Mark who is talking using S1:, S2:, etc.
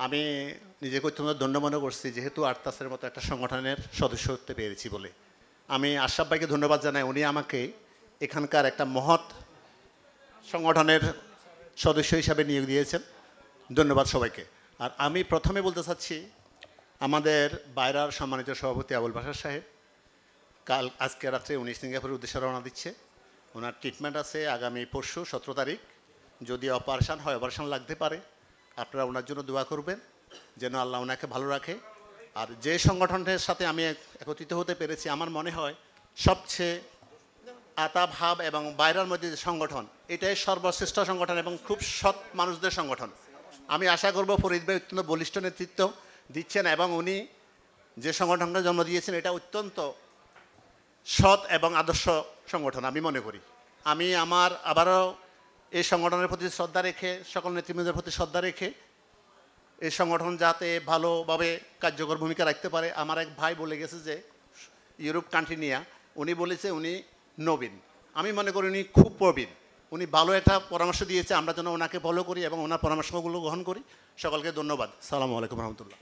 S1: আমি নিজেকে অত্যন্ত ধন্য মনে করছি যেহেতু আর্তাসের মতো একটা সংগঠনের সদস্য হতে পেরেছি বলে। আমি আশরাফ ভাইকে ধন্যবাদ জানাই, উনি আমাকে এখানকার একটা মহৎ সংগঠনের সদস্য হিসাবে নিয়োগ দিয়েছেন। ধন্যবাদ সবাইকে। আর আমি প্রথমে বলতে চাচ্ছি আমাদের বাইরার সম্মানিত সভাপতি আবুল বাশার সাহেব আজকে রাত্রে উনি সিঙ্গাপুরের উদ্দেশ্যে রওনা দিচ্ছে। ওনার ট্রিটমেন্ট আছে আগামী পরশু 17 তারিখ। যদি অপারেশন হয়, অপারেশন লাগতে পারে, আপনারা ওনার জন্য দোয়া করবেন যেন আল্লাহ ওনাকে ভালো রাখে। আর যে সংগঠনের সাথে আমি একত্রিত হতে পেরেছি, আমার মনে হয় সবচেয়ে আতাভাব এবং বাইরের মধ্যে যে সংগঠন, এটাই সর্বশ্রেষ্ঠ সংগঠন এবং খুব সৎ মানুষদের সংগঠন। আমি আশা করব ফরিদ ভাই অত্যন্ত বলিষ্ঠ নেতৃত্ব দিচ্ছেন এবং উনি যে সংগঠনটা জন্ম দিয়েছেন এটা অত্যন্ত সৎ এবং আদর্শ সংগঠন আমি মনে করি। আমি আবারও এই সংগঠনের প্রতি শ্রদ্ধা রেখে, সকল নেতৃবৃন্দের প্রতি শ্রদ্ধা রেখে এই সংগঠন যাতে ভালোভাবে কার্যকর ভূমিকা রাখতে পারে। আমার এক ভাই বলে গেছে যে ইউরোপ কান্ট্রি নিয়ে, উনি বলেছে উনি নবীন, আমি মনে করি উনি খুব প্রবীণ। উনি ভালো একটা পরামর্শ দিয়েছে, আমরা যেন ওনাকে ফলো করি এবং ওনার পরামর্শগুলো গ্রহণ করি। সকলকে ধন্যবাদ। সালামু আলাইকুম রহমতুল্লাহ।